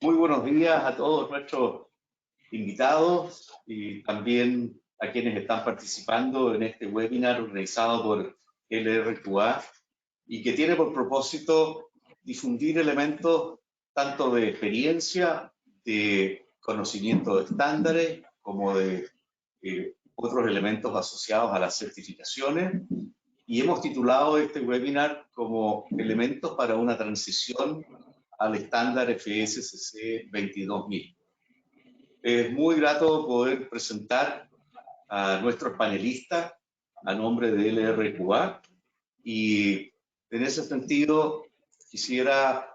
Muy buenos días a todos nuestros invitados y también a quienes están participando en este webinar organizado por LRQA y que tiene por propósito difundir elementos tanto de experiencia, de conocimiento de estándares, como de otros elementos asociados a las certificaciones. Y hemos titulado este webinar como Elementos para una transición al estándar FSSC 22000. Es muy grato poder presentar a nuestros panelistas a nombre de LRQA y en ese sentido quisiera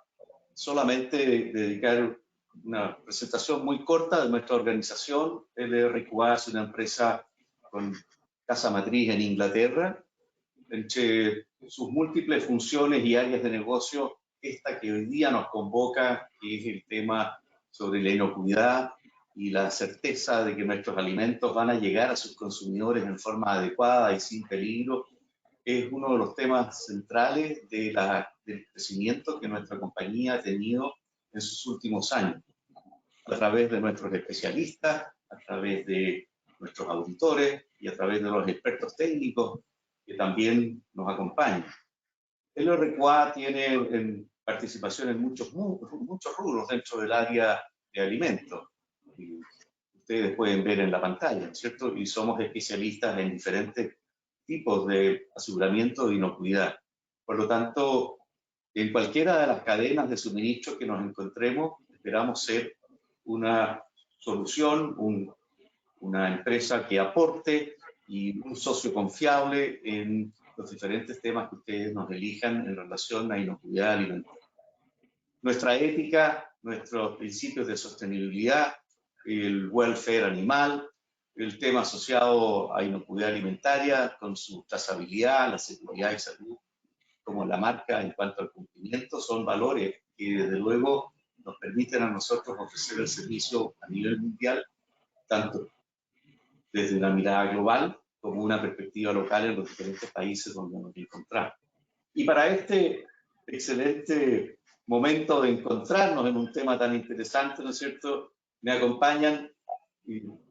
solamente dedicar una presentación muy corta de nuestra organización. LRQA es una empresa con casa matriz en Inglaterra. Entre sus múltiples funciones y áreas de negocio, esta que hoy día nos convoca, que es el tema sobre la inocuidad y la certeza de que nuestros alimentos van a llegar a sus consumidores en forma adecuada y sin peligro, es uno de los temas centrales del crecimiento que nuestra compañía ha tenido en sus últimos años, a través de nuestros especialistas, a través de nuestros auditores y a través de los expertos técnicos que también nos acompañan. LRQA tiene participación en muchos rubros dentro del área de alimentos. Y ustedes pueden ver en la pantalla, ¿cierto? Y somos especialistas en diferentes tipos de aseguramiento de inocuidad. Por lo tanto, en cualquiera de las cadenas de suministro que nos encontremos, esperamos ser una solución, una empresa que aporte y un socio confiable en los diferentes temas que ustedes nos elijan en relación a inocuidad alimentaria. Nuestra ética, nuestros principios de sostenibilidad, el welfare animal, el tema asociado a inocuidad alimentaria con su trazabilidad, la seguridad y salud, como la marca en cuanto al cumplimiento, son valores que desde luego nos permiten a nosotros ofrecer el servicio a nivel mundial, tanto desde una mirada global como una perspectiva local en los diferentes países donde nos encontramos. Y para este excelente momento de encontrarnos en un tema tan interesante, ¿no es cierto?, me acompañan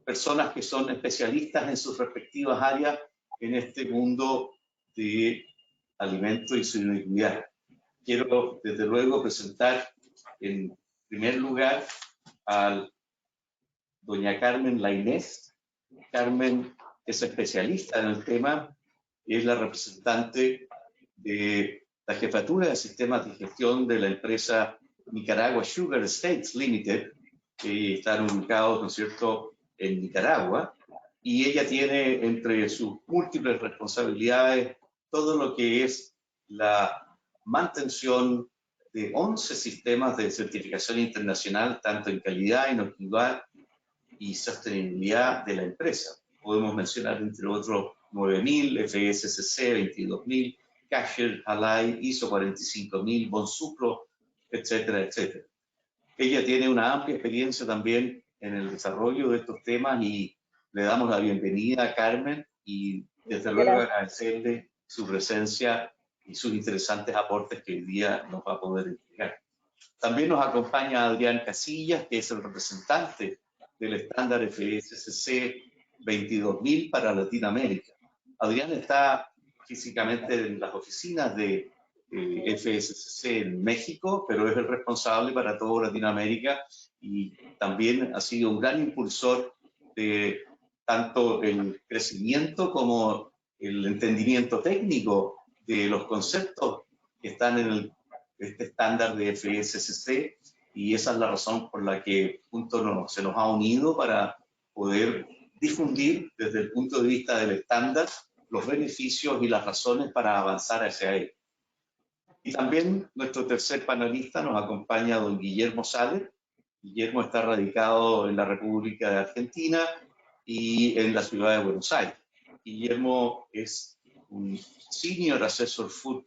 personas que son especialistas en sus respectivas áreas en este mundo de alimentos y su inocuidad. Quiero, desde luego, presentar en primer lugar a doña Carmen Lainez. Carmen es especialista en el tema, es la representante de la jefatura de sistemas de gestión de la empresa Nicaragua Sugar Estates Limited, que están ubicados, ¿no es cierto?, en Nicaragua, y ella tiene entre sus múltiples responsabilidades todo lo que es la mantención de 11 sistemas de certificación internacional, tanto en calidad, inocuidad y sostenibilidad de la empresa. Podemos mencionar, entre otros, 9000, FSSC 22000, Kasher, Halai, ISO 45000, Bonsupro, etcétera, etcétera. Ella tiene una amplia experiencia también en el desarrollo de estos temas y le damos la bienvenida a Carmen y desde luego agradecerle su presencia y sus interesantes aportes que hoy día nos va a poder entregar. También nos acompaña Adrián Casillas, que es el representante del estándar FSSC 22000 para Latinoamérica. Adrián está físicamente en las oficinas de FSSC en México, pero es el responsable para toda Latinoamérica y también ha sido un gran impulsor de tanto el crecimiento como el entendimiento técnico de los conceptos que están en este estándar de FSSC, y esa es la razón por la que juntos se nos ha unido para poder difundir desde el punto de vista del estándar los beneficios y las razones para avanzar hacia él. Y también nuestro tercer panelista nos acompaña don Guillermo Sales. Guillermo está radicado en la República de Argentina y en la ciudad de Buenos Aires. Guillermo es un Senior Assessor Food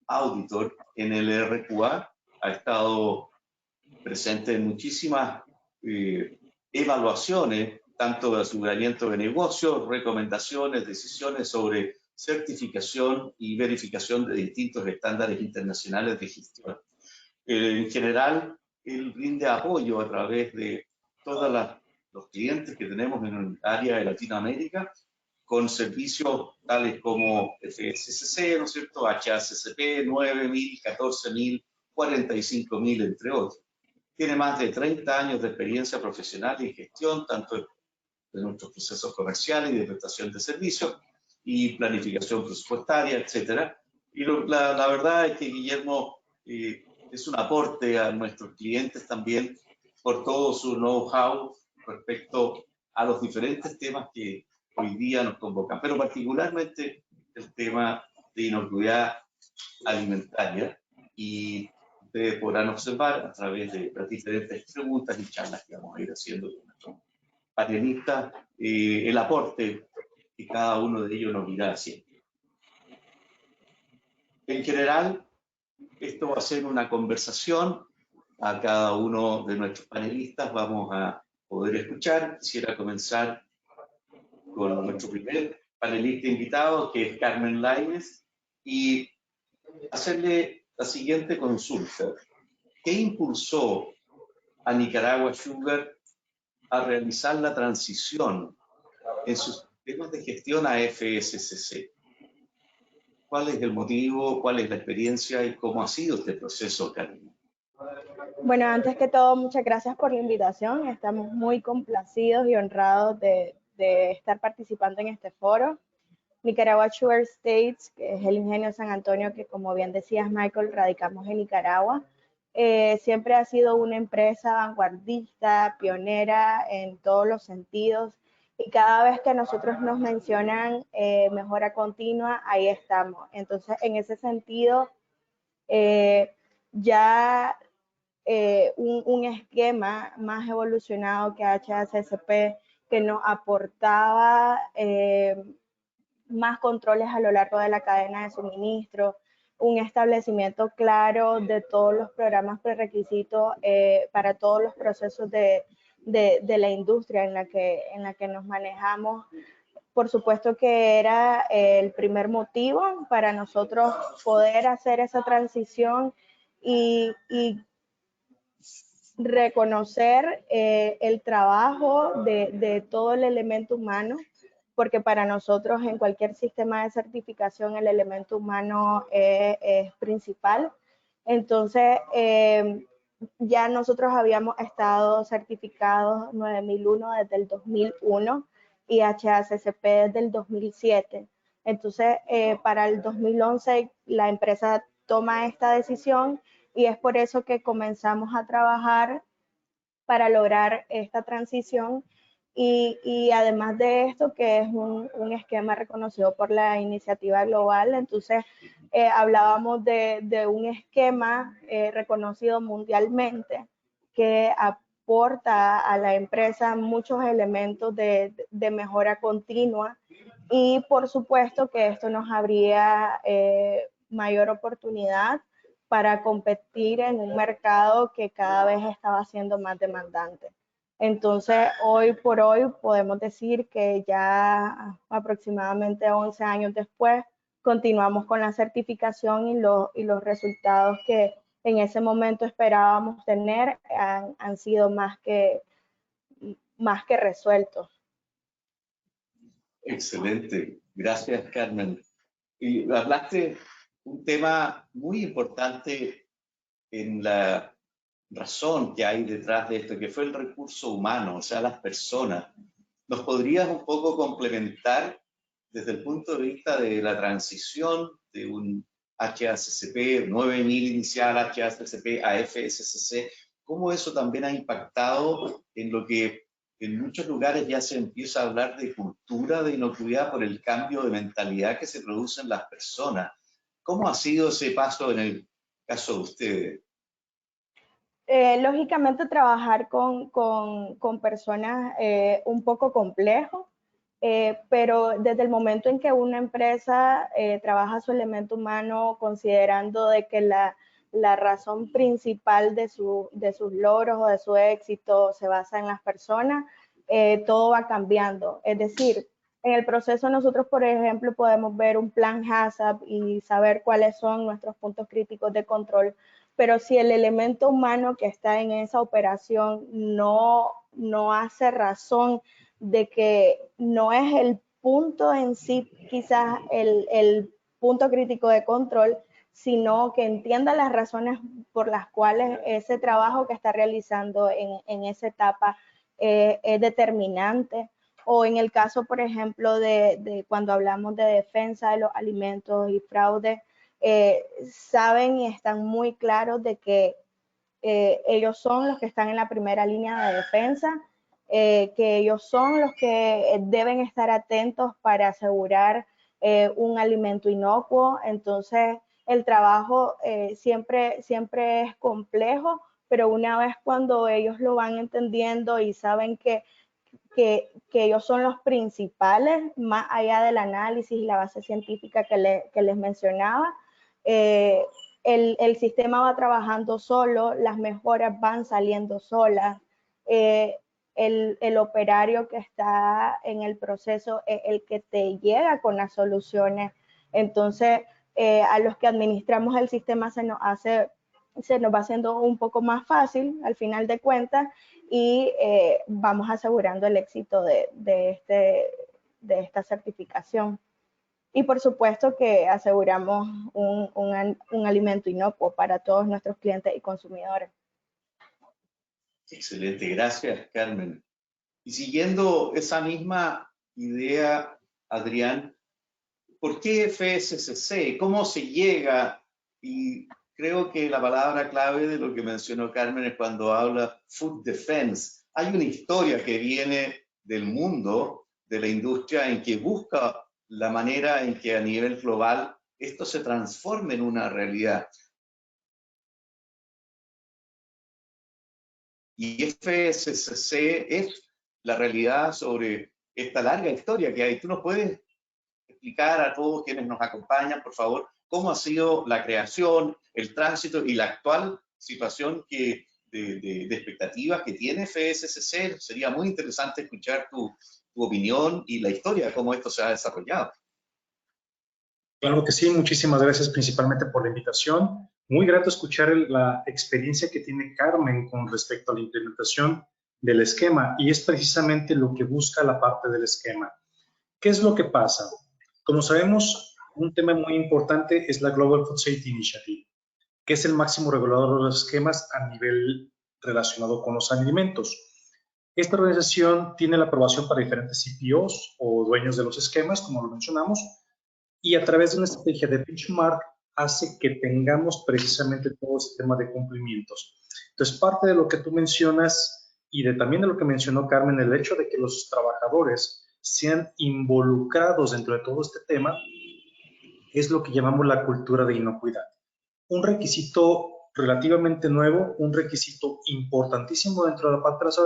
Auditor en el LRQA, ha estado presente en muchísimas evaluaciones, tanto de aseguramiento de negocios, recomendaciones, decisiones sobre certificación y verificación de distintos estándares internacionales de gestión. En general, él brinde apoyo a través de todos los clientes que tenemos en el área de Latinoamérica, con servicios tales como FSCC, ¿no es cierto?, HACCP, 9.000, 14.000, 45.000, entre otros. Tiene más de 30 años de experiencia profesional y gestión, tanto de nuestros procesos comerciales y de prestación de servicios, y planificación presupuestaria, etcétera. Y la verdad es que Guillermo es un aporte a nuestros clientes también por todo su know-how respecto a los diferentes temas que hoy día nos convocan, pero particularmente el tema de inocuidad alimentaria. Y ustedes podrán observar a través de las diferentes preguntas y charlas que vamos a ir haciendo con nuestros panelistas el aporte que cada uno de ellos nos irá haciendo. En general, esto va a ser una conversación. A cada uno de nuestros panelistas vamos a poder escuchar. Quisiera comenzar con nuestro primer panelista invitado, que es Carmen Lainez, y hacerle la siguiente consulta. ¿Qué impulsó a Nicaragua Sugar a realizar la transición en sus temas de gestión a FSCC? ¿Cuál es el motivo, cuál es la experiencia y cómo ha sido este proceso, Carmen? Bueno, antes que todo, muchas gracias por la invitación. Estamos muy complacidos y honrados de estar participando en este foro. Nicaragua Sugar States, que es el Ingenio San Antonio, que como bien decías, Michael, radicamos en Nicaragua. Siempre ha sido una empresa vanguardista, pionera en todos los sentidos, y cada vez que nosotros nos mencionan mejora continua, ahí estamos. Entonces, en ese sentido, ya un esquema más evolucionado que HACCP, que nos aportaba más controles a lo largo de la cadena de suministro, un establecimiento claro de todos los programas prerequisitos para todos los procesos de la industria en la que nos manejamos. Por supuesto que era el primer motivo para nosotros poder hacer esa transición y reconocer el trabajo de todo el elemento humano, porque para nosotros en cualquier sistema de certificación el elemento humano es principal. Entonces, ya nosotros habíamos estado certificados 9001 desde el 2001 y HACCP desde el 2007. Entonces, para el 2011 la empresa toma esta decisión y es por eso que comenzamos a trabajar para lograr esta transición y además de esto, que es un esquema reconocido por la iniciativa global. Entonces, hablábamos de un esquema reconocido mundialmente que aporta a la empresa muchos elementos de mejora continua, y por supuesto que esto nos abría mayor oportunidad para competir en un mercado que cada vez estaba siendo más demandante. Entonces, hoy por hoy podemos decir que ya aproximadamente 11 años después, continuamos con la certificación y los resultados que en ese momento esperábamos tener han sido más que resueltos. Excelente. Gracias, Carmen. Y hablaste un tema muy importante en la razón que hay detrás de esto, que fue el recurso humano, o sea, las personas. ¿Nos podrías un poco complementar desde el punto de vista de la transición de un HACCP 9000 inicial, HACCP a FSCC, cómo eso también ha impactado en lo que en muchos lugares ya se empieza a hablar de cultura de inocuidad por el cambio de mentalidad que se produce en las personas? ¿Cómo ha sido ese paso en el caso de ustedes? Lógicamente trabajar con personas un poco complejo, pero desde el momento en que una empresa trabaja su elemento humano considerando de que la razón principal de sus logros o de su éxito se basa en las personas, todo va cambiando. Es decir, en el proceso nosotros, por ejemplo, podemos ver un plan HACCP y saber cuáles son nuestros puntos críticos de control, pero si el elemento humano que está en esa operación no hace razón de que no es el punto en sí, quizás el punto crítico de control, sino que entienda las razones por las cuales ese trabajo que está realizando en esa etapa es determinante. O en el caso, por ejemplo, de cuando hablamos de defensa de los alimentos y fraude, saben y están muy claros de que ellos son los que están en la primera línea de defensa, que ellos son los que deben estar atentos para asegurar un alimento inocuo. Entonces, el trabajo siempre es complejo, pero una vez cuando ellos lo van entendiendo y saben que ellos son los principales, más allá del análisis y la base científica que les mencionaba, el sistema va trabajando solo, las mejoras van saliendo solas, el operario que está en el proceso es el que te llega con las soluciones. Entonces, a los que administramos el sistema se nos va haciendo un poco más fácil al final de cuentas, y vamos asegurando el éxito de esta certificación. Y por supuesto que aseguramos un alimento inocuo para todos nuestros clientes y consumidores. Excelente, gracias, Carmen. Y siguiendo esa misma idea, Adrián, ¿por qué FSCC? ¿Cómo se llega? Y creo que la palabra clave de lo que mencionó Carmen es cuando habla Food Defense. Hay una historia que viene del mundo, de la industria, en que busca la manera en que a nivel global esto se transforme en una realidad. Y FSCC es la realidad sobre esta larga historia que hay. ¿Tú nos puedes explicar a todos quienes nos acompañan, por favor, cómo ha sido la creación, el tránsito y la actual situación de expectativas que tiene FSCC? Sería muy interesante escuchar tu opinión y la historia de cómo esto se ha desarrollado. Claro que sí, muchísimas gracias principalmente por la invitación. Muy grato escuchar la experiencia que tiene Carmen con respecto a la implementación del esquema, y es precisamente lo que busca la parte del esquema. ¿Qué es lo que pasa? Como sabemos, un tema muy importante es la Global Food Safety Initiative, que es el máximo regulador de los esquemas a nivel relacionado con los alimentos. Esta organización tiene la aprobación para diferentes CPOs o dueños de los esquemas, como lo mencionamos, y a través de una estrategia de benchmark hace que tengamos precisamente todo ese tema de cumplimientos. Entonces, parte de lo que tú mencionas y también de lo que mencionó Carmen, el hecho de que los trabajadores sean involucrados dentro de todo este tema, es lo que llamamos la cultura de inocuidad. Un requisito relativamente nuevo, un requisito importantísimo dentro de la parte de las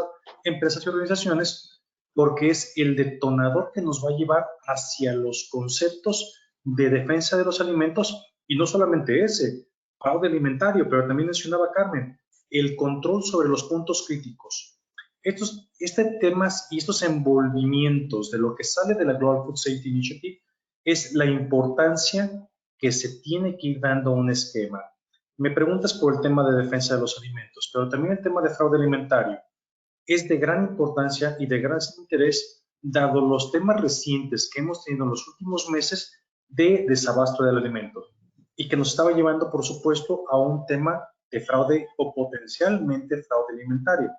empresas y organizaciones, porque es el detonador que nos va a llevar hacia los conceptos de defensa de los alimentos, y no solamente ese, fraude alimentario, pero también mencionaba Carmen, el control sobre los puntos críticos. Este temas y estos envolvimientos de lo que sale de la Global Food Safety Initiative es la importancia que se tiene que ir dando a un esquema. Me preguntas por el tema de defensa de los alimentos, pero también el tema de fraude alimentario es de gran importancia y de gran interés, dado los temas recientes que hemos tenido en los últimos meses de desabasto del alimento, y que nos estaba llevando, por supuesto, a un tema de fraude o potencialmente fraude alimentario.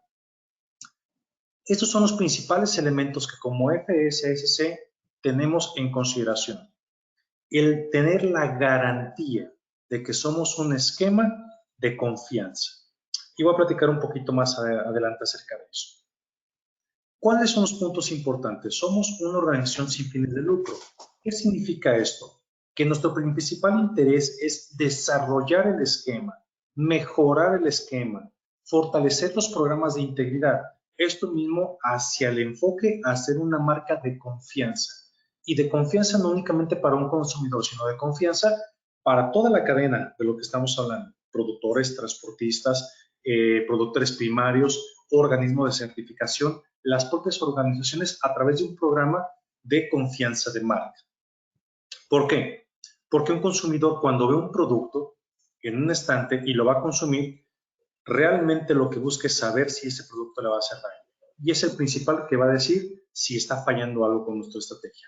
Estos son los principales elementos que como FSCC tenemos en consideración. El tener la garantía de que somos un esquema de confianza. Y voy a platicar un poquito más adelante acerca de eso. ¿Cuáles son los puntos importantes? Somos una organización sin fines de lucro. ¿Qué significa esto? Que nuestro principal interés es desarrollar el esquema, mejorar el esquema, fortalecer los programas de integridad. Esto mismo hacia el enfoque a ser una marca de confianza. Y de confianza no únicamente para un consumidor, sino de confianza para toda la cadena de lo que estamos hablando. Productores, transportistas, productores primarios, organismos de certificación, las propias organizaciones a través de un programa de confianza de marca. ¿Por qué? Porque un consumidor cuando ve un producto en un estante y lo va a consumir, realmente lo que busca es saber si ese producto le va a hacer daño. Y es el principal que va a decir si está fallando algo con nuestra estrategia.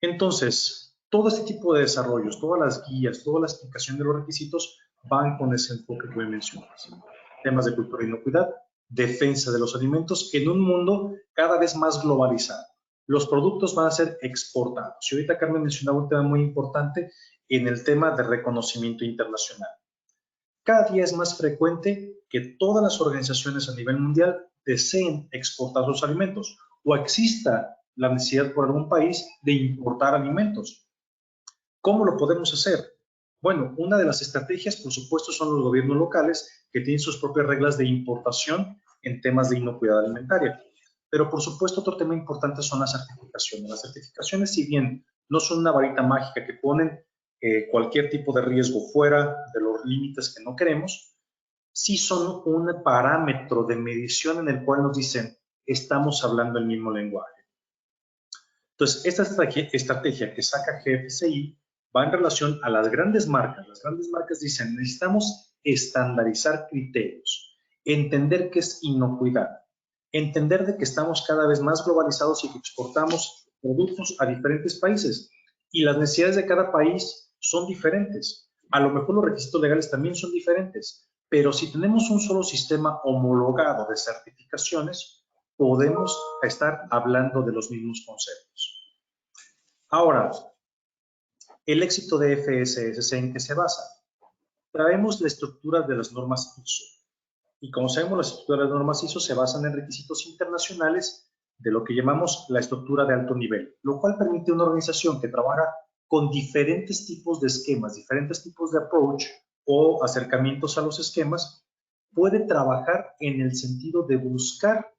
Entonces, todo este tipo de desarrollos, todas las guías, toda la explicación de los requisitos van con ese enfoque que me mencionas. Temas de cultura e inocuidad, defensa de los alimentos en un mundo cada vez más globalizado. Los productos van a ser exportados. Y ahorita Carmen mencionaba un tema muy importante en el tema de reconocimiento internacional. Cada día es más frecuente que todas las organizaciones a nivel mundial deseen exportar sus alimentos o exista la necesidad por algún país de importar alimentos. ¿Cómo lo podemos hacer? Bueno, una de las estrategias, por supuesto, son los gobiernos locales que tienen sus propias reglas de importación en temas de inocuidad alimentaria. Pero, por supuesto, otro tema importante son las certificaciones. Las certificaciones, si bien no son una varita mágica que ponen cualquier tipo de riesgo fuera de los límites que no queremos, sí son un parámetro de medición en el cual nos dicen, estamos hablando el mismo lenguaje. Entonces, esta estrategia que saca GFCI va en relación a las grandes marcas. Las grandes marcas dicen, necesitamos estandarizar criterios, entender qué es inocuidad, entender de que estamos cada vez más globalizados y que exportamos productos a diferentes países. Y las necesidades de cada país son diferentes. A lo mejor los requisitos legales también son diferentes, pero si tenemos un solo sistema homologado de certificaciones, podemos estar hablando de los mismos conceptos. Ahora, el éxito de FSSC, ¿en qué se basa? Traemos la estructura de las normas ISO. Y como sabemos, las estructuras de las normas ISO se basan en requisitos internacionales de lo que llamamos la estructura de alto nivel, lo cual permite a una organización que trabaja con diferentes tipos de esquemas, diferentes tipos de approach o acercamientos a los esquemas, puede trabajar en el sentido de buscar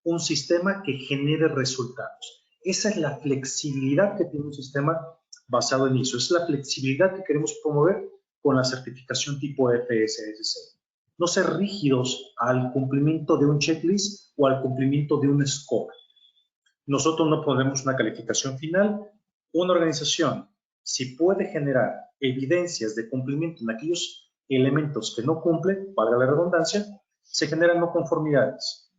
un sistema que genere resultados. Esa es la flexibilidad que tiene un sistema basado en ISO. Es la flexibilidad que queremos promover con la certificación tipo FSSC. No ser rígidos al cumplimiento de un checklist o al cumplimiento de un score. Nosotros no ponemos una calificación final. Una organización, si puede generar evidencias de cumplimiento en aquellos elementos que no cumple, valga la redundancia, se generan no conformidades.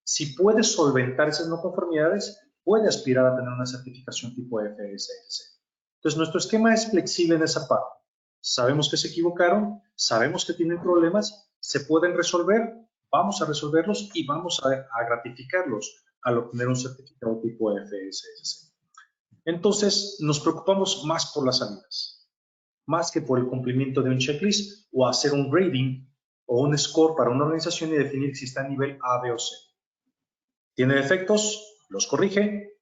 Si puede solventar esas no conformidades, puede aspirar a tener una certificación tipo FSSC. Entonces, nuestro esquema es flexible en esa parte. Sabemos que se equivocaron, sabemos que tienen problemas, se pueden resolver, vamos a resolverlos y vamos a gratificarlos al obtener un certificado tipo FSSC. Entonces, nos preocupamos más por las salidas, más que por el cumplimiento de un checklist o hacer un grading o un score para una organización y definir si está a nivel A, B o C. Tiene defectos, los corrige.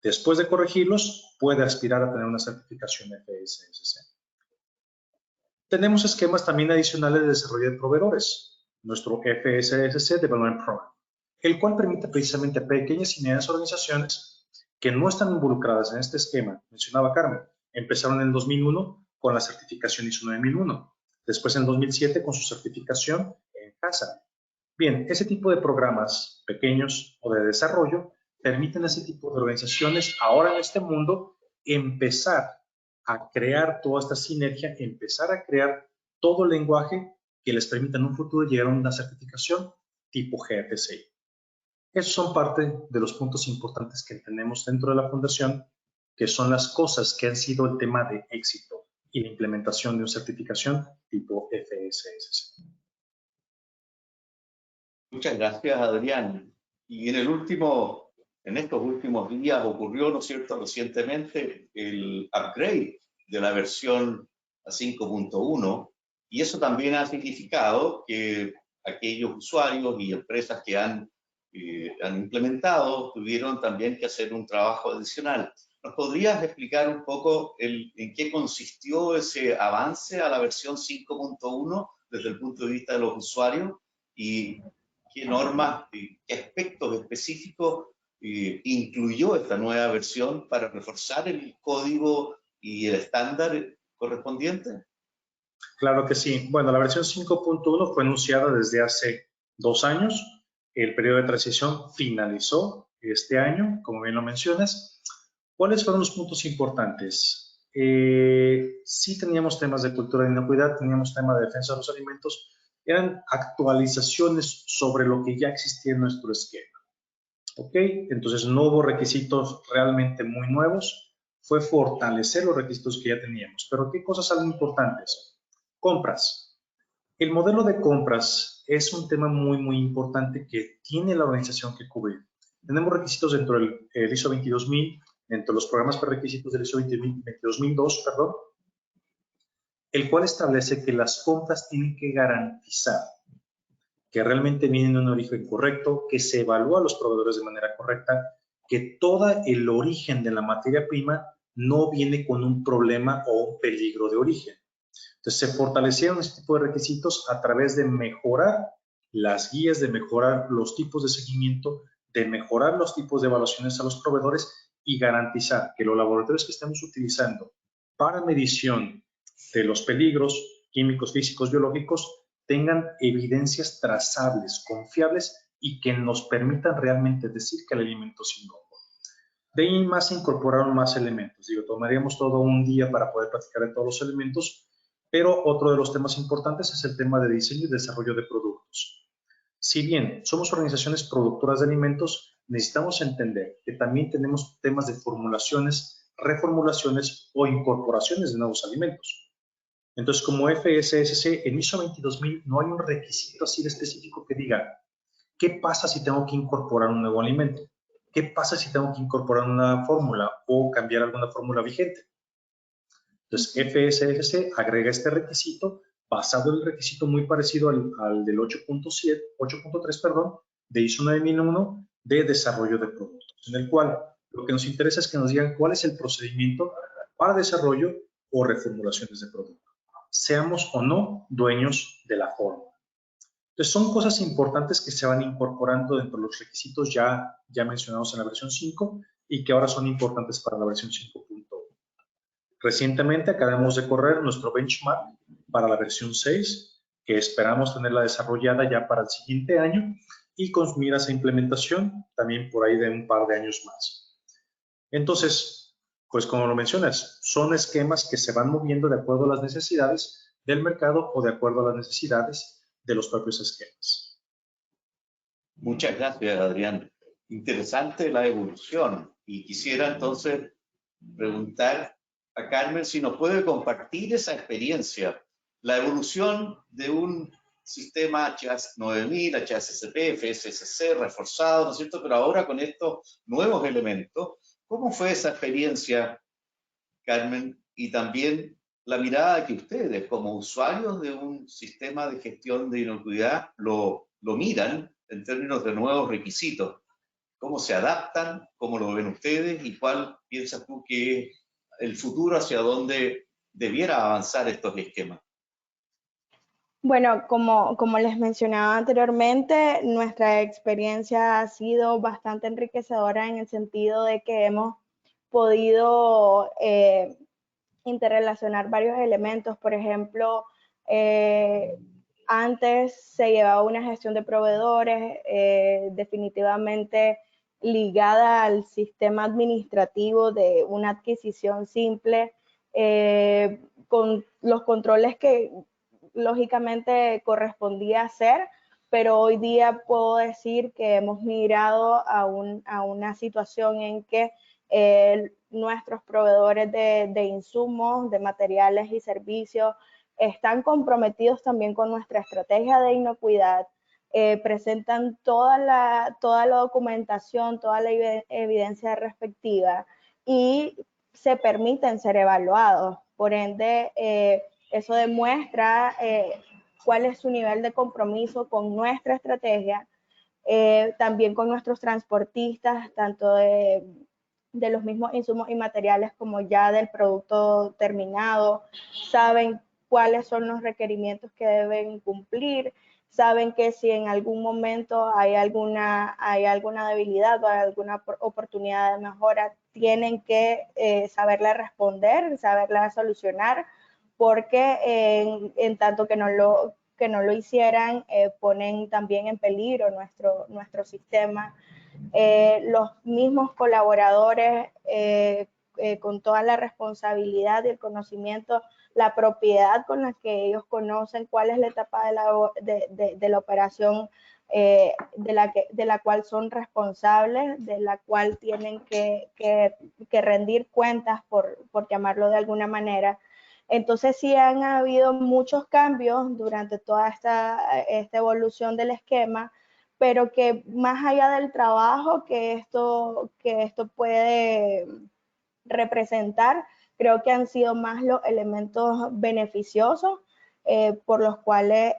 Después de corregirlos, puede aspirar a tener una certificación FSSC. Tenemos esquemas también adicionales de desarrollo de proveedores. Nuestro FSSC Development Program, el cual permite precisamente a pequeñas y medianas organizaciones que no están involucradas en este esquema. Mencionaba Carmen, empezaron en el 2001 con la certificación ISO 9001. Después en el 2007 con su certificación en CASA. Bien, ese tipo de programas pequeños o de desarrollo permiten a ese tipo de organizaciones ahora en este mundo empezar a crear toda esta sinergia, empezar a crear todo el lenguaje que les permita en un futuro llegar a una certificación tipo GFCI. Esos son parte de los puntos importantes que tenemos dentro de la fundación, que son las cosas que han sido el tema de éxito y la implementación de una certificación tipo FSSC. Muchas gracias, Adrián. Y en estos últimos días ocurrió, ¿no es cierto?, recientemente el upgrade de la versión a 5.1 y eso también ha significado que aquellos usuarios y empresas que han implementado tuvieron también que hacer un trabajo adicional. ¿Nos podrías explicar un poco en qué consistió ese avance a la versión 5.1 desde el punto de vista de los usuarios y qué normas, qué aspectos específicos incluyó esta nueva versión para reforzar el código y el estándar correspondiente? Claro que sí. Bueno, la versión 5.1 fue anunciada desde hace 2 años. El periodo de transición finalizó este año, como bien lo mencionas. ¿Cuáles fueron los puntos importantes? sí teníamos temas de cultura de inocuidad, teníamos tema de defensa de los alimentos, eran actualizaciones sobre lo que ya existía en nuestro esquema. ¿Ok? Entonces no hubo requisitos realmente muy nuevos, fue fortalecer los requisitos que ya teníamos. Pero ¿qué cosas son importantes? Compras. El modelo de compras es un tema muy importante que tiene la organización que cubrir. Tenemos requisitos dentro del ISO 22000, dentro de los programas prerequisitos del ISO 22002, perdón, el cual establece que las compras tienen que garantizar que realmente vienen de un origen correcto, que se evalúa a los proveedores de manera correcta, que todo el origen de la materia prima no viene con un problema o un peligro de origen. Entonces, se fortalecieron este tipo de requisitos a través de mejorar las guías, de mejorar los tipos de seguimiento, de mejorar los tipos de evaluaciones a los proveedores y garantizar que los laboratorios que estemos utilizando para medición de los peligros químicos, físicos, biológicos, tengan evidencias trazables, confiables y que nos permitan realmente decir que el alimento es inocuo. De ahí más se incorporaron más elementos. Digo, tomaríamos todo un día para poder platicar de todos los elementos, pero otro de los temas importantes es el tema de diseño y desarrollo de productos. Si bien somos organizaciones productoras de alimentos, necesitamos entender que también tenemos temas de formulaciones, reformulaciones o incorporaciones de nuevos alimentos. Entonces, como FSSC, en ISO 22000 no hay un requisito así de específico que diga, ¿qué pasa si tengo que incorporar un nuevo alimento? ¿Qué pasa si tengo que incorporar una fórmula o cambiar alguna fórmula vigente? Entonces, FSSC agrega este requisito basado en el requisito muy parecido al del 8.3, perdón, de ISO 9001 de desarrollo de productos, en el cual lo que nos interesa es que nos digan cuál es el procedimiento para desarrollo o reformulaciones de producto, seamos o no dueños de la fórmula. Entonces, son cosas importantes que se van incorporando dentro de los requisitos ya mencionados en la versión 5 y que ahora son importantes para la versión 5.1. Recientemente acabamos de correr nuestro benchmark para la versión 6, que esperamos tenerla desarrollada ya para el siguiente año y con miras a implementación también por ahí de un par de años más. Entonces, pues como lo mencionas, son esquemas que se van moviendo de acuerdo a las necesidades del mercado o de acuerdo a las necesidades de los propios esquemas. Muchas gracias, Adrián. Interesante la evolución. Y quisiera entonces preguntar a Carmen si nos puede compartir esa experiencia, la evolución de un sistema HACCP 9000, HACCP, FSSC reforzado, ¿no es cierto? Pero ahora con estos nuevos elementos, ¿cómo fue esa experiencia, Carmen? Y también la mirada que ustedes, como usuarios de un sistema de gestión de inocuidad, lo miran en términos de nuevos requisitos. ¿Cómo se adaptan? ¿Cómo lo ven ustedes? ¿Y cuál piensas tú que es el futuro hacia dónde debiera avanzar estos esquemas? Bueno, como les mencionaba anteriormente, nuestra experiencia ha sido bastante enriquecedora en el sentido de que hemos podido interrelacionar varios elementos. Por ejemplo, antes se llevaba una gestión de proveedores definitivamente ligada al sistema administrativo de una adquisición simple, con los controles que lógicamente correspondía hacer, pero hoy día puedo decir que hemos migrado a una situación en que nuestros proveedores de insumos, de materiales y servicios están comprometidos también con nuestra estrategia de inocuidad, presentan toda la documentación, toda la evidencia respectiva y se permiten ser evaluados. Por ende, eso demuestra cuál es su nivel de compromiso con nuestra estrategia, también con nuestros transportistas, tanto de los mismos insumos y materiales como ya del producto terminado. Saben cuáles son los requerimientos que deben cumplir, saben que si en algún momento hay alguna debilidad o hay alguna oportunidad de mejora, tienen que saberla responder, saberla solucionar, porque en tanto que no lo hicieran, ponen también en peligro nuestro sistema. Los mismos colaboradores con toda la responsabilidad y el conocimiento, la propiedad con la que ellos conocen cuál es la etapa de la operación de la cual son responsables, de la cual tienen que rendir cuentas, por llamarlo de alguna manera. Entonces sí han habido muchos cambios durante toda esta evolución del esquema, pero que más allá del trabajo que esto puede representar, creo que han sido más los elementos beneficiosos por los cuales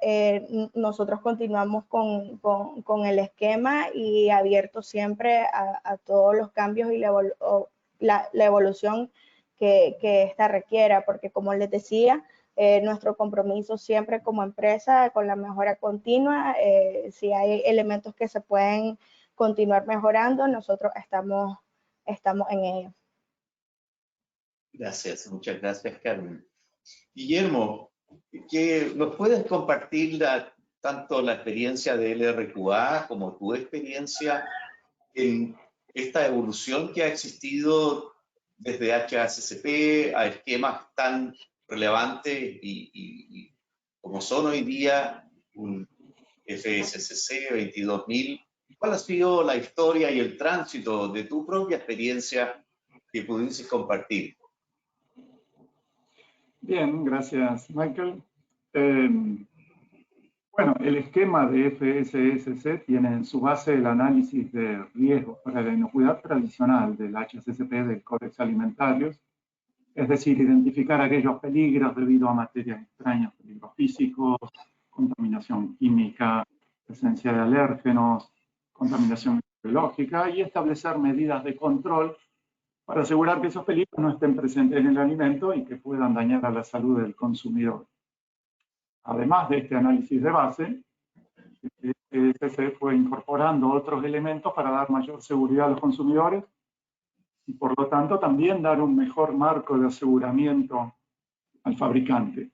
nosotros continuamos con el esquema y abiertos siempre a todos los cambios y la evolución que esta requiera, porque como les decía, nuestro compromiso siempre como empresa con la mejora continua, si hay elementos que se pueden continuar mejorando, nosotros estamos en ello. Gracias, muchas gracias, Carmen. Guillermo, ¿nos puedes compartir tanto la experiencia de LRQA como tu experiencia en esta evolución que ha existido desde HACCP a esquemas tan relevantes y como son hoy día un FSCC 22000? ¿Cuál ha sido la historia y el tránsito de tu propia experiencia que pudieses compartir? Bien, gracias, Michael. Bueno, el esquema de FSSC tiene en su base el análisis de riesgos para la inocuidad tradicional del HACCP del Códex Alimentarios, es decir, identificar aquellos peligros debido a materias extrañas, peligros físicos, contaminación química, presencia de alérgenos, contaminación biológica, y establecer medidas de control para asegurar que esos peligros no estén presentes en el alimento y que puedan dañar a la salud del consumidor. Además de este análisis de base, el FSC fue incorporando otros elementos para dar mayor seguridad a los consumidores y por lo tanto también dar un mejor marco de aseguramiento al fabricante.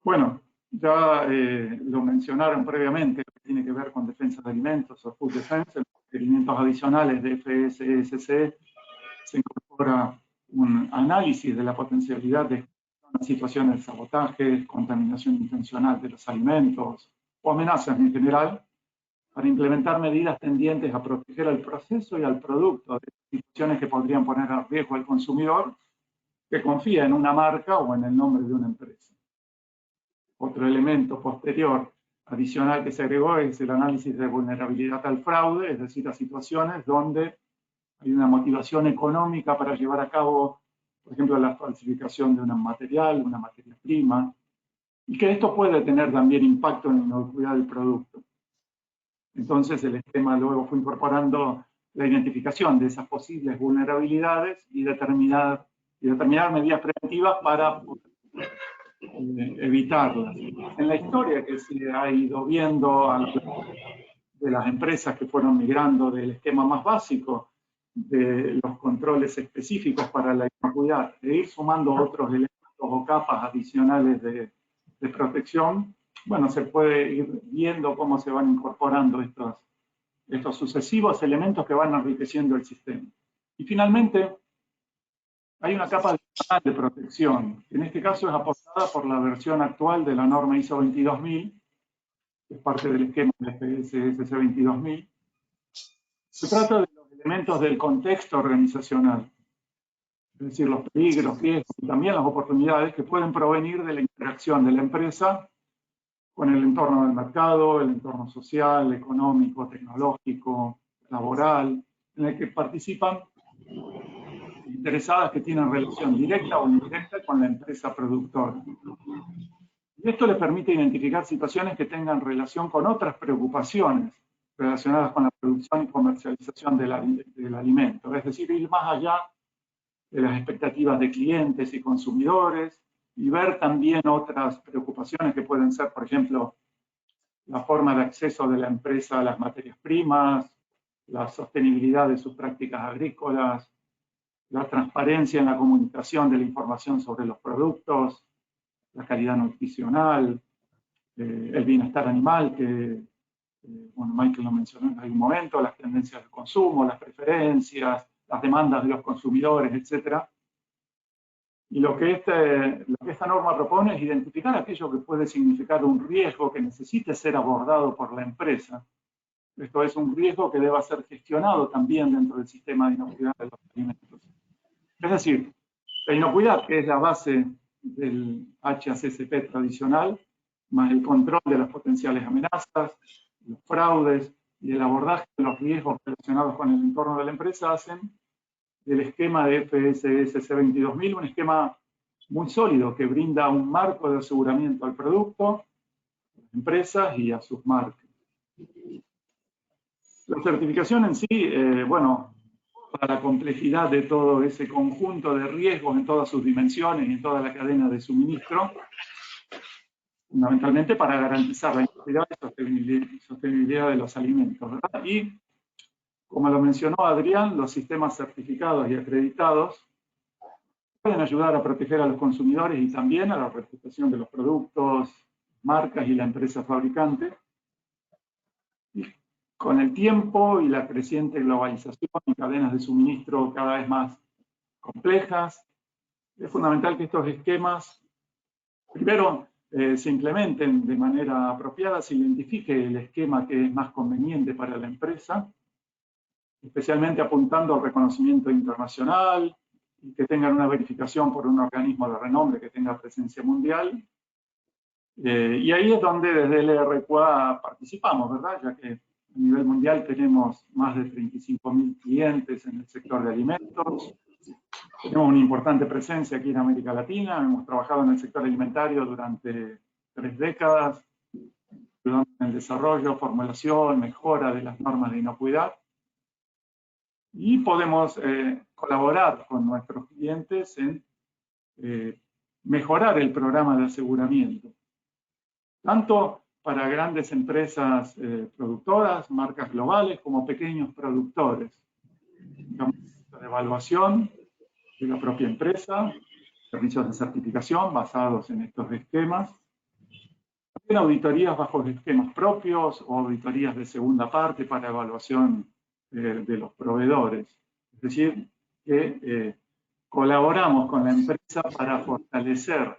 Bueno, ya lo mencionaron previamente, lo que tiene que ver con defensa de alimentos o food defense, en los requerimientos adicionales de FSSC se incorpora un análisis de la potencialidad de situaciones de sabotaje, contaminación intencional de los alimentos o amenazas en general, para implementar medidas tendientes a proteger al proceso y al producto de situaciones que podrían poner a riesgo al consumidor que confía en una marca o en el nombre de una empresa. Otro elemento posterior adicional que se agregó es el análisis de vulnerabilidad al fraude, es decir, a situaciones donde hay una motivación económica para llevar a cabo, por ejemplo, la falsificación de un material, una materia prima, y que esto puede tener también impacto en la inocuidad del producto. Entonces el esquema luego fue incorporando la identificación de esas posibles vulnerabilidades y determinar medidas preventivas para evitarlas. En la historia que se ha ido viendo de las empresas que fueron migrando del esquema más básico, de los controles específicos para la inocuidad, de ir sumando otros elementos o capas adicionales de protección, bueno, se puede ir viendo cómo se van incorporando estos sucesivos elementos que van enriqueciendo el sistema. Y finalmente, hay una capa adicional de protección, que en este caso es aportada por la versión actual de la norma ISO 22000, que es parte del esquema de FSSC 22000. Se trata de los elementos del contexto organizacional, es decir, los peligros, riesgos y también las oportunidades que pueden provenir de la interacción de la empresa con el entorno del mercado, el entorno social, económico, tecnológico, laboral, en el que participan interesadas que tienen relación directa o indirecta con la empresa productora. Y esto le permite identificar situaciones que tengan relación con otras preocupaciones relacionadas con la producción y comercialización del alimento, es decir, ir más allá de las expectativas de clientes y consumidores y ver también otras preocupaciones que pueden ser, por ejemplo, la forma de acceso de la empresa a las materias primas, la sostenibilidad de sus prácticas agrícolas, la transparencia en la comunicación de la información sobre los productos, la calidad nutricional, el bienestar animal, que bueno, Michael lo mencionó en algún momento, las tendencias de consumo, las preferencias, las demandas de los consumidores, etcétera. Y lo que esta norma propone es identificar aquello que puede significar un riesgo que necesite ser abordado por la empresa. Esto es un riesgo que deba ser gestionado también dentro del sistema de inocuidad de los alimentos. Es decir, la inocuidad, que es la base del HACCP tradicional, más el control de las potenciales amenazas, los fraudes y el abordaje de los riesgos relacionados con el entorno de la empresa, hacen del esquema de FSSC 22000 un esquema muy sólido que brinda un marco de aseguramiento al producto, a las empresas y a sus marcas. La certificación en sí, bueno, para la complejidad de todo ese conjunto de riesgos en todas sus dimensiones y en toda la cadena de suministro, fundamentalmente para garantizar la integridad y sostenibilidad de los alimentos, ¿verdad? Y, como lo mencionó Adrián, los sistemas certificados y acreditados pueden ayudar a proteger a los consumidores y también a la reputación de los productos, marcas y la empresa fabricante. Y con el tiempo y la creciente globalización y cadenas de suministro cada vez más complejas, es fundamental que estos esquemas, primero, se implementen de manera apropiada, se identifique el esquema que es más conveniente para la empresa, especialmente apuntando al reconocimiento internacional, y que tengan una verificación por un organismo de renombre que tenga presencia mundial. Y ahí es donde desde el LRQA participamos, ¿verdad? Ya que a nivel mundial tenemos más de 35.000 clientes en el sector de alimentos. Tenemos una importante presencia aquí en América Latina. Hemos trabajado en el sector alimentario durante 3 décadas, ayudando en el desarrollo, formulación, mejora de las normas de inocuidad. Y podemos colaborar con nuestros clientes en mejorar el programa de aseguramiento, tanto para grandes empresas productoras, marcas globales, como pequeños productores. De evaluación de la propia empresa, servicios de certificación basados en estos esquemas, también auditorías bajo esquemas propios o auditorías de segunda parte para evaluación de los proveedores. Es decir, que colaboramos con la empresa para fortalecer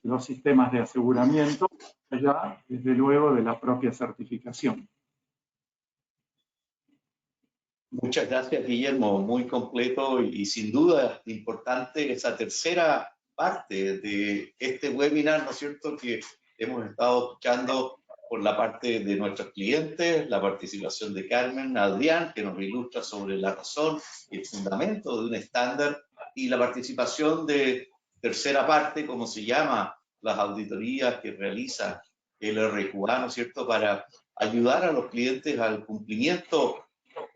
los sistemas de aseguramiento, allá, desde luego, de la propia certificación. Muchas gracias, Guillermo. Muy completo y sin duda importante esa tercera parte de este webinar, ¿no es cierto?, que hemos estado escuchando por la parte de nuestros clientes, la participación de Carmen, Adrián, que nos ilustra sobre la razón y el fundamento de un estándar, y la participación de tercera parte, como se llama, las auditorías que realiza el LRQA, ¿no es cierto?, para ayudar a los clientes al cumplimiento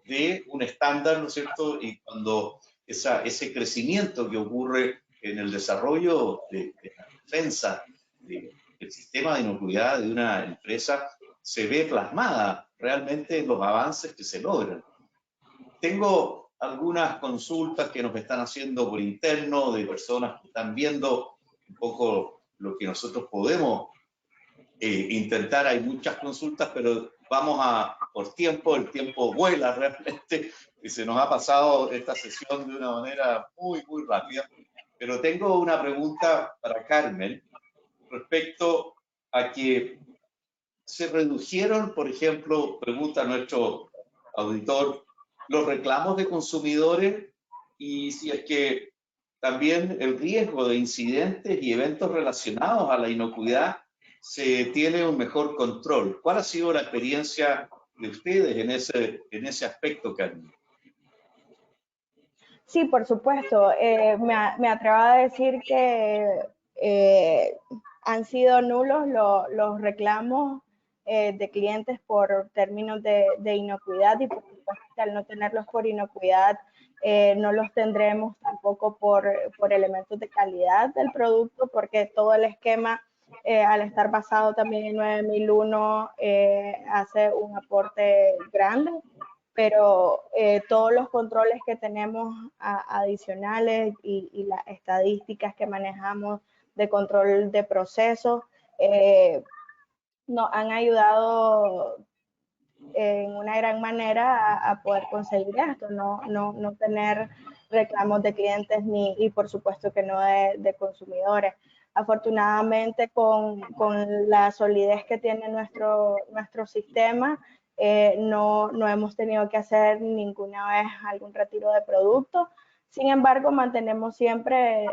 de un estándar, ¿no es cierto? Y cuando ese crecimiento que ocurre en el desarrollo de la defensa del sistema de inocuidad de una empresa se ve plasmada realmente en los avances que se logran. Tengo algunas consultas que nos están haciendo por interno de personas que están viendo un poco lo que nosotros podemos intentar. Hay muchas consultas, pero vamos por tiempo, el tiempo vuela realmente y se nos ha pasado esta sesión de una manera muy, muy rápida. Pero tengo una pregunta para Carmen respecto a que se redujeron, por ejemplo, pregunta nuestro auditor, los reclamos de consumidores y si es que también el riesgo de incidentes y eventos relacionados a la inocuidad se tiene un mejor control. ¿Cuál ha sido la experiencia de ustedes en ese aspecto, Carmen? Sí, por supuesto. Me atrevo a decir que han sido nulos los reclamos de clientes por términos de inocuidad, y por supuesto que al no tenerlos por inocuidad no los tendremos tampoco por elementos de calidad del producto, porque todo el esquema, al estar basado también en 9001, hace un aporte grande, pero todos los controles que tenemos adicionales y las estadísticas que manejamos de control de procesos nos han ayudado en una gran manera a poder conseguir esto, no tener reclamos de clientes y por supuesto que no de consumidores. Afortunadamente con la solidez que tiene nuestro sistema, no hemos tenido que hacer ninguna vez algún retiro de producto. Sin embargo, mantenemos siempre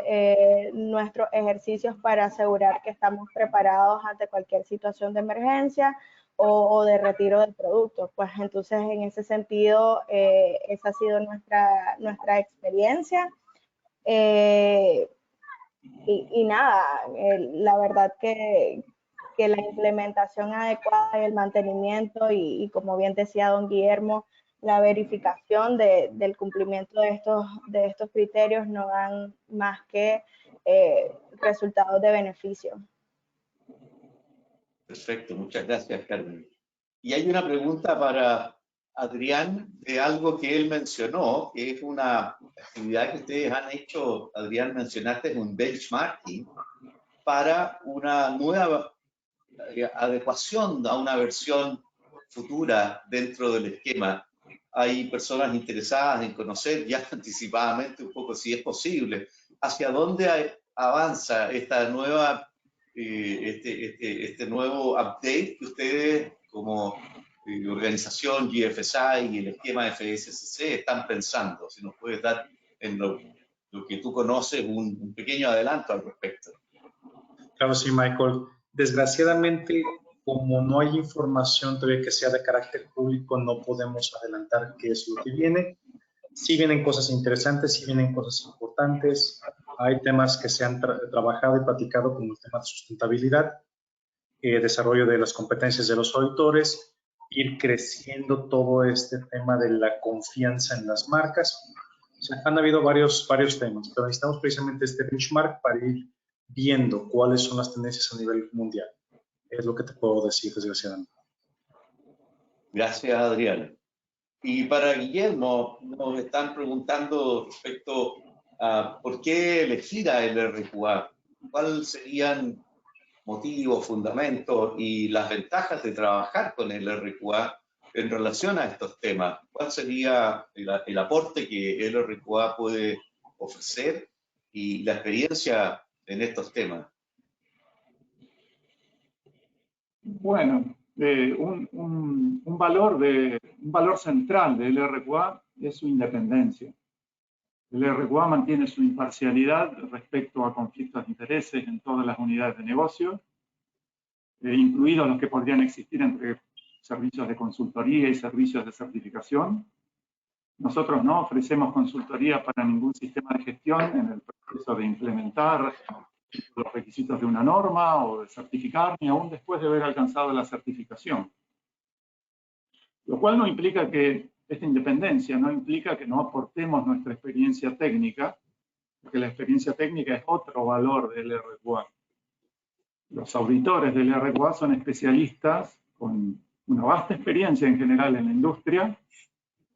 nuestros ejercicios para asegurar que estamos preparados ante cualquier situación de emergencia o de retiro de productos. Pues entonces, en ese sentido, esa ha sido nuestra experiencia. Y nada, la verdad que la implementación adecuada y el mantenimiento y como bien decía don Guillermo, la verificación del cumplimiento de estos criterios no dan más que resultados de beneficio. Perfecto, muchas gracias, Carmen. Y hay una pregunta para Adrián de algo que él mencionó, que es una actividad que ustedes han hecho. Adrián, mencionaste un benchmarking para una nueva adecuación a una versión futura dentro del esquema. Hay personas interesadas en conocer ya anticipadamente un poco, si es posible, hacia dónde avanza esta nueva, este nuevo update que ustedes como organización GFSI y el esquema FSCC están pensando. Si nos puedes dar en lo que tú conoces un pequeño adelanto al respecto. Claro, sí, Michael. Desgraciadamente, como no hay información todavía que sea de carácter público, no podemos adelantar qué es lo que viene. Sí vienen cosas interesantes, sí vienen cosas importantes. Hay temas que se han trabajado y platicado, como el tema de sustentabilidad, desarrollo de las competencias de los auditores, ir creciendo todo este tema de la confianza en las marcas. O sea, han habido varios temas, pero necesitamos precisamente este benchmark para ir viendo cuáles son las tendencias a nivel mundial. Es lo que te puedo decir, desgraciadamente. Gracias, Adrián. Y para Guillermo, nos están preguntando respecto a por qué elegir a LRQA. ¿Cuáles serían motivos, fundamentos y las ventajas de trabajar con LRQA en relación a estos temas? ¿Cuál sería el aporte que LRQA puede ofrecer y la experiencia en estos temas? Bueno, un valor central del LRQA es su independencia. El LRQA mantiene su imparcialidad respecto a conflictos de intereses en todas las unidades de negocio, incluidos los que podrían existir entre servicios de consultoría y servicios de certificación. Nosotros no ofrecemos consultoría para ningún sistema de gestión en el proceso de implementar los requisitos de una norma o de certificar, ni aún después de haber alcanzado la certificación. Lo cual no implica que esta independencia no implica que no aportemos nuestra experiencia técnica, porque la experiencia técnica es otro valor del LRQA. Los auditores del LRQA son especialistas con una vasta experiencia en general en la industria,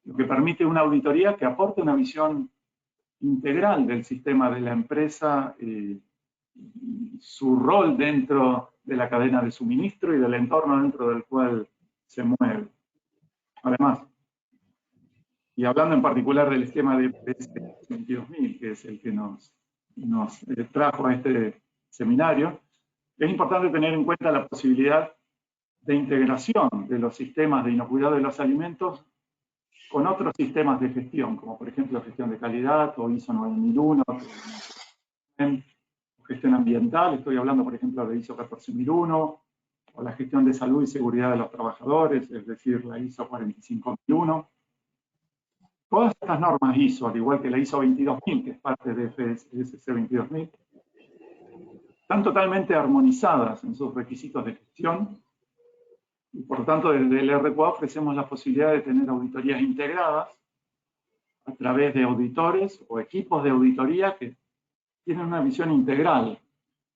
lo que permite una auditoría que aporte una visión integral del sistema de la empresa y su rol dentro de la cadena de suministro y del entorno dentro del cual se mueve. Además, y hablando en particular del esquema de IPS 22000, que es el que nos trajo a este seminario, es importante tener en cuenta la posibilidad de integración de los sistemas de inocuidad de los alimentos con otros sistemas de gestión, como por ejemplo gestión de calidad o ISO 9001, gestión ambiental, estoy hablando por ejemplo de ISO 14001, o la gestión de salud y seguridad de los trabajadores, es decir, la ISO 45001. Todas estas normas ISO, al igual que la ISO 22000, que es parte de FSC 22000, están totalmente armonizadas en sus requisitos de gestión y por lo tanto desde el LRQA ofrecemos la posibilidad de tener auditorías integradas a través de auditores o equipos de auditoría que tienen una visión integral,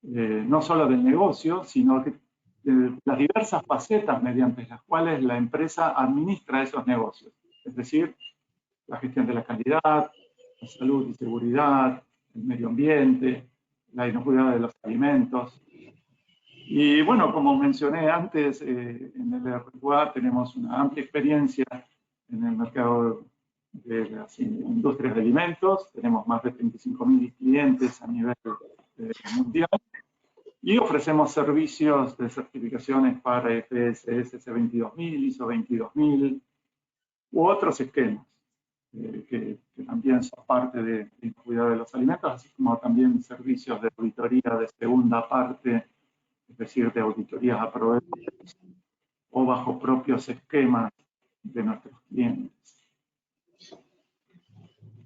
no solo del negocio, sino que de las diversas facetas mediante las cuales la empresa administra esos negocios. Es decir, la gestión de la calidad, la salud y seguridad, el medio ambiente, la inocuidad de los alimentos. Y bueno, como mencioné antes, en el RQA tenemos una amplia experiencia en el mercado de las industrias de alimentos. Tenemos más de 35.000 clientes a nivel mundial. Y ofrecemos servicios de certificaciones para FSS 22000, ISO 22000 u otros esquemas que también son parte del cuidado de los alimentos, así como también servicios de auditoría de segunda parte, es decir, de auditorías a proveedores o bajo propios esquemas de nuestros clientes.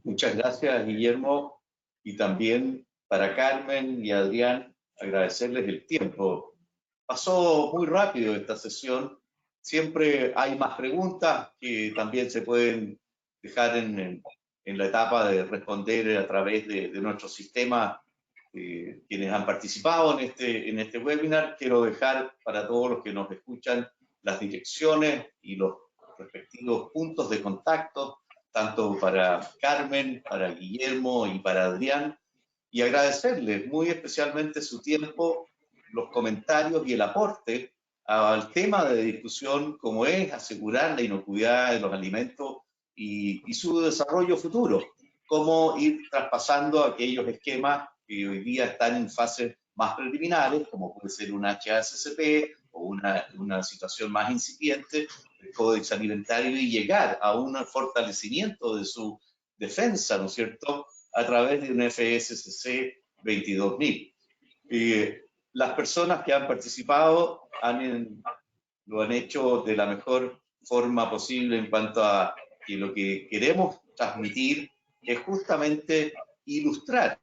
Muchas gracias, Guillermo, y también para Carmen y Adrián, agradecerles el tiempo. Pasó muy rápido esta sesión. Siempre hay más preguntas que también se pueden dejar en la etapa de responder a través de nuestro sistema. Quienes han participado en este webinar, quiero dejar para todos los que nos escuchan las direcciones y los respectivos puntos de contacto, tanto para Carmen, para Guillermo y para Adrián, y agradecerles muy especialmente su tiempo, los comentarios y el aporte al tema de discusión como es asegurar la inocuidad de los alimentos y su desarrollo futuro, cómo ir traspasando aquellos esquemas que hoy día están en fases más preliminares, como puede ser un HACCP o una situación más incipiente del Códex Alimentario, y llegar a un fortalecimiento de su defensa, ¿no es cierto?, a través de un FSSC 22000. Las personas que han participado lo han hecho de la mejor forma posible en cuanto a que lo que queremos transmitir es justamente ilustrar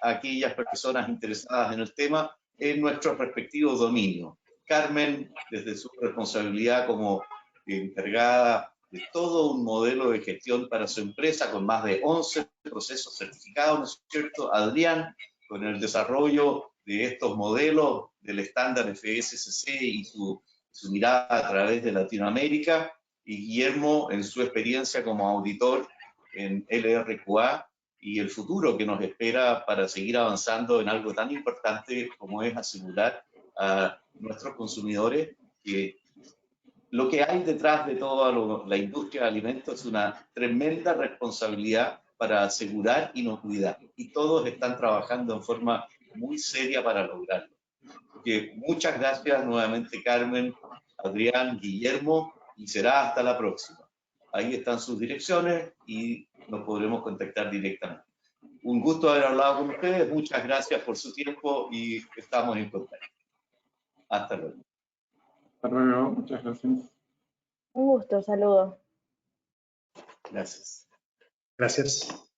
a aquellas personas interesadas en el tema en nuestros respectivos dominios. Carmen, desde su responsabilidad como encargada de todo un modelo de gestión para su empresa con más de 11 procesos certificados, ¿no es cierto? Adrián, con el desarrollo de estos modelos del estándar FSSC y su mirada a través de Latinoamérica, y Guillermo en su experiencia como auditor en LRQA y el futuro que nos espera para seguir avanzando en algo tan importante como es asegurar a nuestros consumidores que lo que hay detrás de toda la industria de alimentos es una tremenda responsabilidad para asegurar inocuidad, y todos están trabajando en forma muy seria para lograrlo. Muchas gracias nuevamente, Carmen, Adrián, Guillermo, y será hasta la próxima. Ahí están sus direcciones y nos podremos contactar directamente. Un gusto haber hablado con ustedes, muchas gracias por su tiempo y estamos en contacto. Hasta luego. Hasta luego, muchas gracias. Un gusto, saludos. Gracias. Gracias.